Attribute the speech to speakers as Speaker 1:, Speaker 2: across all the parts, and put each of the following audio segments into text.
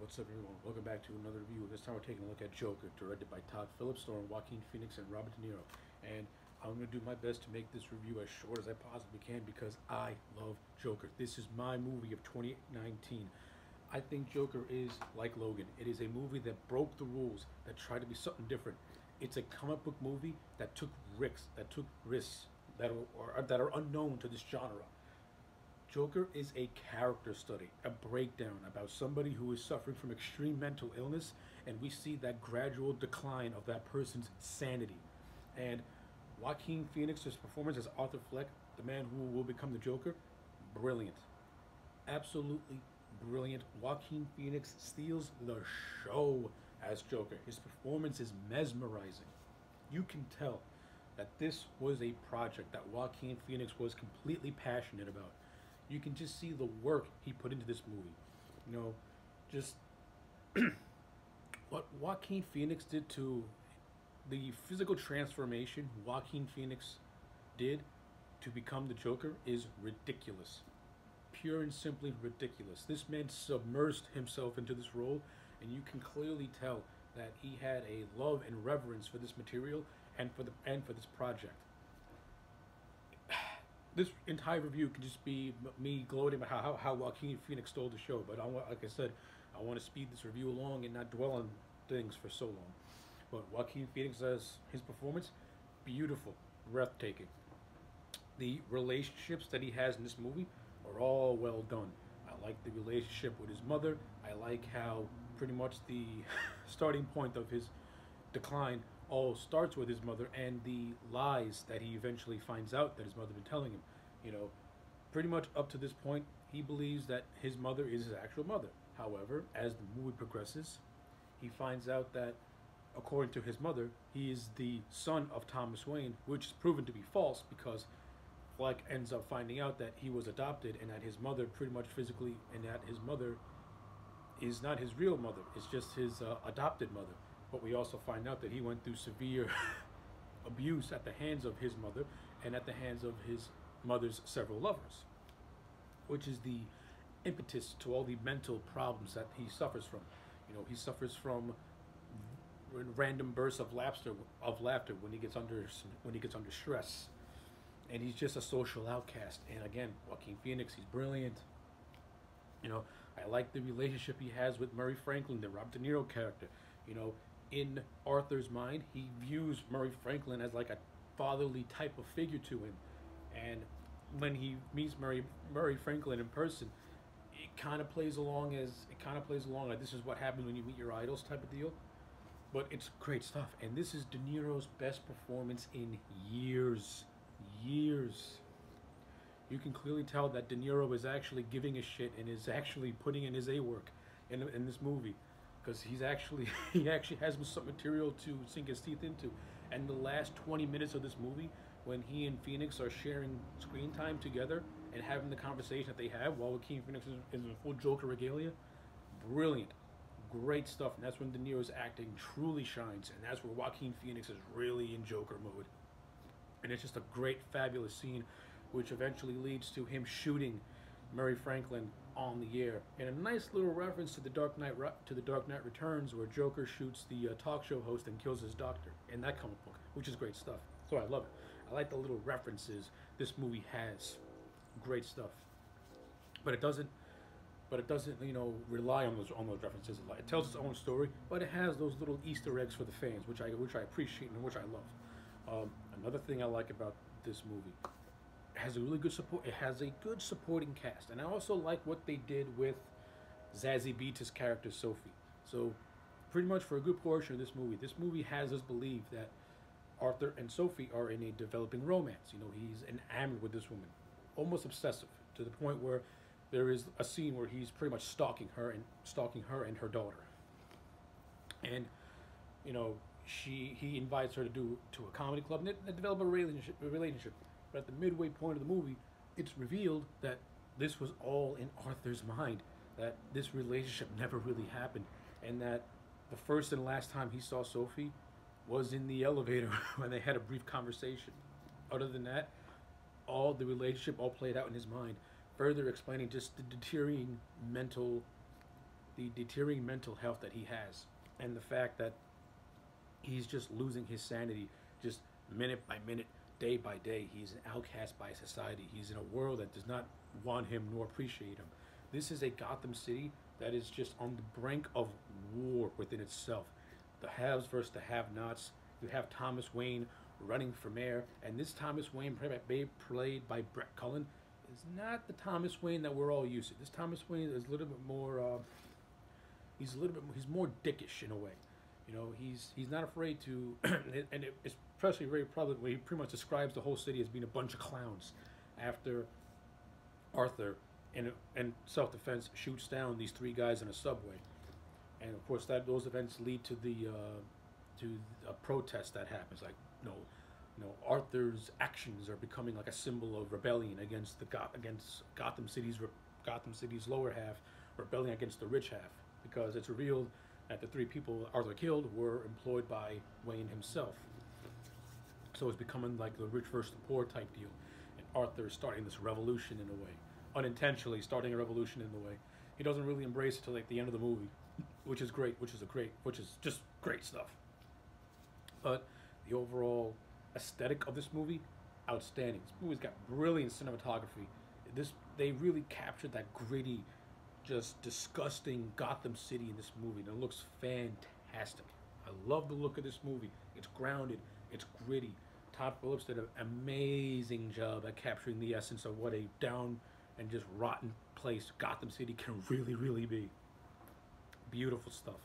Speaker 1: What's up, everyone? Welcome back to another review. This time we're taking a look at Joker, directed by Todd Phillips, starring Joaquin Phoenix and Robert De Niro. And I'm going to do my best to make this review as short as I possibly can because I love Joker. This is my movie of 2019. I think Joker is like Logan. It is a movie that broke the rules, that tried to be something different. It's a comic book movie that took risks that are unknown to this genre. Joker is a character study, a breakdown about somebody who is suffering from extreme mental illness, and we see that gradual decline of that person's sanity. And Joaquin Phoenix's performance as Arthur Fleck, the man who will become the Joker, brilliant. Absolutely brilliant. Joaquin Phoenix steals the show as Joker. His performance is mesmerizing. You can tell that this was a project that Joaquin Phoenix was completely passionate about. You can just see the work he put into this movie. You know, just what Joaquin Phoenix did to the physical transformation Joaquin Phoenix did to become the Joker is ridiculous. Pure and simply ridiculous. This man submersed himself into this role, and you can clearly tell that he had a love and reverence for this material and for this project. This entire review can just be me gloating about how Joaquin Phoenix stole the show. But like I said, I want to speed this review along and not dwell on things for so long. But Joaquin Phoenix, as his performance, beautiful, breathtaking. The relationships that he has in this movie are all well done. I like the relationship with his mother. I like how pretty much the starting point of his decline all starts with his mother and the lies that he eventually finds out that his mother been telling him. You know, pretty much up to this point, he believes that his mother is his actual mother. However, as the movie progresses, he finds out that, according to his mother, he is the son of Thomas Wayne, which is proven to be false because Fleck ends up finding out that he was adopted and that his mother pretty much physically, and that his mother is not his real mother, it's just his adopted mother. But we also find out that he went through severe abuse at the hands of his mother and at the hands of his mother's several lovers, which is the impetus to all the mental problems that he suffers from. You know, he suffers from random bursts of laughter when he gets under stress, and he's just a social outcast. And again, Joaquin Phoenix, he's brilliant. You know, I like the relationship he has with Murray Franklin, the Robert De Niro character. You know, in Arthur's mind, he views Murray Franklin as like a fatherly type of figure to him. And when he meets Murray Franklin in person, it kind of plays along like this is what happens when you meet your idols type of deal. But it's great stuff. And this is De Niro's best performance in years. Years. You can clearly tell that De Niro is actually giving a shit and is actually putting in his A work in this movie. Because he actually has some material to sink his teeth into. And the last 20 minutes of this movie, when he and Phoenix are sharing screen time together and having the conversation that they have while Joaquin Phoenix is in full Joker regalia, brilliant, great stuff. And that's when De Niro's acting truly shines, and that's where Joaquin Phoenix is really in Joker mode. And it's just a great, fabulous scene, which eventually leads to him shooting Murray Franklin on the air, and a nice little reference to the Dark Knight Returns, where Joker shoots the talk show host and kills his doctor in that comic book, which is great stuff. So I love it. I like the little references this movie has. Great stuff. But it doesn't you know, rely on those references a lot. It tells its own story, but it has those little Easter eggs for the fans, which I appreciate and which I love. Another thing I like about this movie, has a really good support. It has a good supporting cast, and I also like what they did with Zazie Beetz' character Sophie. So, pretty much for a good portion of this movie has us believe that Arthur and Sophie are in a developing romance. You know, he's enamored with this woman, almost obsessive, to the point where there is a scene where he's pretty much stalking her and her daughter. And you know, he invites her to a comedy club, and they develop a relationship. But at the midway point of the movie, it's revealed that this was all in Arthur's mind, that this relationship never really happened, and that the first and last time he saw Sophie was in the elevator when they had a brief conversation. Other than that, all the relationship all played out in his mind, further explaining just the deteriorating mental the deteriorating mental health that he has, and the fact that he's just losing his sanity, just minute by minute, day by day. He's an outcast by society. He's in a world that does not want him nor appreciate him. This is a Gotham City that is just on the brink of war within itself. The haves versus the have-nots. You have Thomas Wayne running for mayor, and this Thomas Wayne, played by Brett Cullen, is not the Thomas Wayne that we're all used to. This Thomas Wayne is a little bit more. He's more dickish in a way. You know, he's not afraid to, and it's especially very prevalent where he pretty much describes the whole city as being a bunch of clowns. After Arthur, in self-defense, shoots down these three guys in a subway, and of course those events lead to a protest that happens. Like, Arthur's actions are becoming like a symbol of rebellion against against Gotham City's lower half, rebelling against the rich half, because it's revealed that the three people Arthur killed were employed by Wayne himself. So it's becoming like the rich versus the poor type deal, and Arthur is starting this revolution in a way, unintentionally starting a revolution in a way. He doesn't really embrace it till like the end of the movie, which is great, which is just great stuff. But the overall aesthetic of this movie, outstanding. This movie's got brilliant cinematography. They really captured that gritty, just disgusting Gotham City in this movie, and it looks fantastic. I love the look of this movie. It's grounded, it's gritty. Todd Phillips did an amazing job at capturing the essence of what a down and just rotten place Gotham City can really, really be. Beautiful stuff.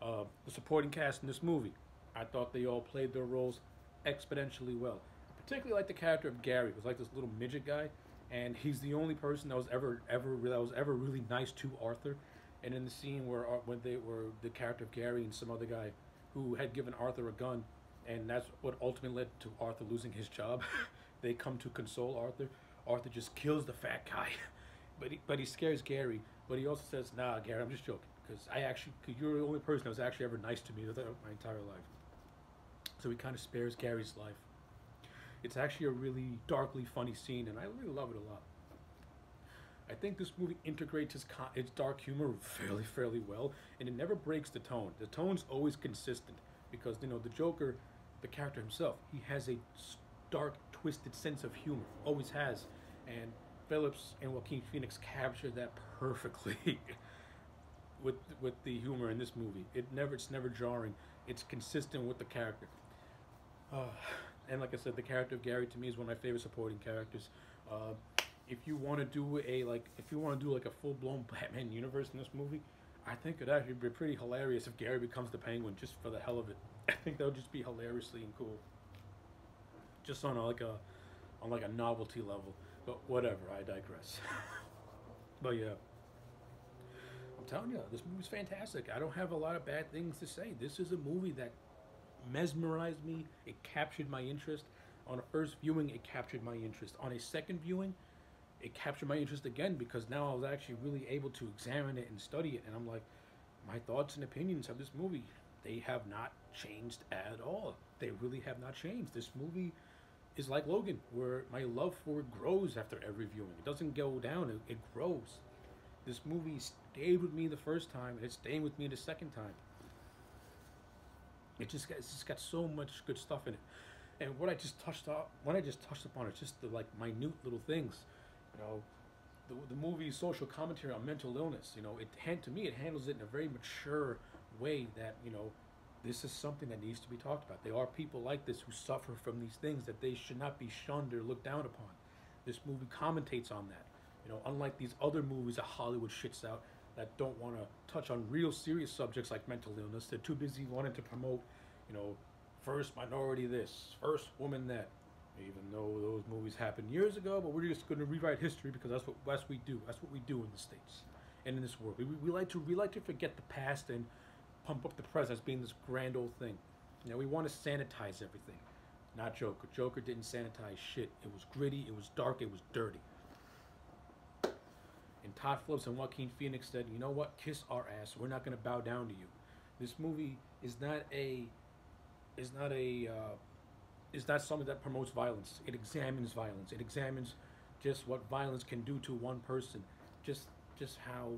Speaker 1: The supporting cast in this movie, I thought they all played their roles exponentially well. I particularly like the character of Gary, who's like this little midget guy, and he's the only person that was ever really nice to Arthur. And in the scene where when they were the character of Gary and some other guy who had given Arthur a gun, and that's what ultimately led to Arthur losing his job. They come to console Arthur. Arthur just kills the fat guy, but he scares Gary. But he also says, "Nah, Gary, I'm just joking, because you're the only person that was actually ever nice to me my entire life." So he kind of spares Gary's life. It's actually a really darkly funny scene, and I really love it a lot. I think this movie integrates its dark humor fairly well, and it never breaks the tone. The tone's always consistent, because the Joker, the character himself, he has a dark, twisted sense of humor, always has, and Phillips and Joaquin Phoenix captured that perfectly with the humor in this movie. It's never jarring. It's consistent with the character. And like I said, the character of Gary to me is one of my favorite supporting characters. If you want to do a full-blown Batman universe in this movie, I think it'd actually be pretty hilarious if Gary becomes the Penguin just for the hell of it. I think that would just be hilariously and cool. Just on like a novelty level. But whatever, I digress. But yeah, I'm telling you, this movie's fantastic. I don't have a lot of bad things to say. This is a movie that mesmerized me. It captured my interest. On a first viewing, it captured my interest. On a second viewing, it captured my interest again, because now I was actually really able to examine it and study it, and I'm like, my thoughts and opinions of this movie, they have not changed at all. They really have not changed. This movie is like Logan, where my love for it grows after every viewing. It doesn't go down, it grows. This movie stayed with me the first time, and it's staying with me the second time. It's just got so much good stuff in it. And what I just touched upon is just the minute little things. The movie's social commentary on mental illness. To me, it handles it in a very mature way that, this is something that needs to be talked about. There are people like this who suffer from these things, that they should not be shunned or looked down upon. This movie commentates on that. Unlike these other movies that Hollywood shits out that don't want to touch on real serious subjects like mental illness. They're too busy wanting to promote, first minority this, first woman that. Even though those movies happened years ago, but we're just going to rewrite history, because that's what we do. That's what we do in the States and in this world. We like to forget the past and pump up the present as being this grand old thing. We want to sanitize everything. Not Joker. Joker didn't sanitize shit. It was gritty. It was dark. It was dirty. And Todd Phillips and Joaquin Phoenix said, "You know what? Kiss our ass. We're not going to bow down to you." This movie is not something that promotes violence. It examines violence. It examines just what violence can do to one person. Just how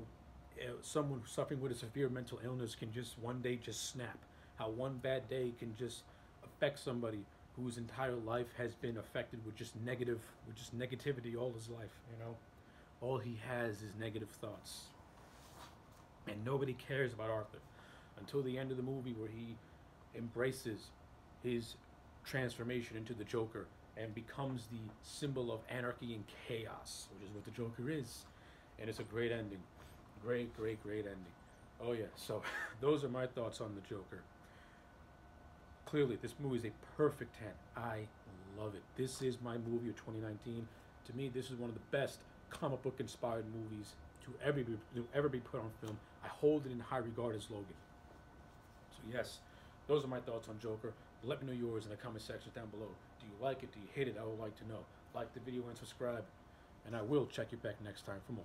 Speaker 1: someone suffering with a severe mental illness can just one day just snap. How one bad day can just affect somebody whose entire life has been affected with just negativity all his life. You know, all he has is negative thoughts, and nobody cares about Arthur until the end of the movie where he embraces his transformation into the Joker and becomes the symbol of anarchy and chaos, which is what the Joker is. And it's a great ending. Great, great, great ending. Oh yeah, so those are my thoughts on the Joker. Clearly, this movie is a perfect 10. I love it. This is my movie of 2019. To me, this is one of the best comic book inspired movies to ever be put on film. I hold it in high regard as Logan. So yes, those are my thoughts on Joker. Let me know yours in the comment section down below. Do you like it? Do you hate it? I would like to know. Like the video and subscribe. And I will check you back next time for more.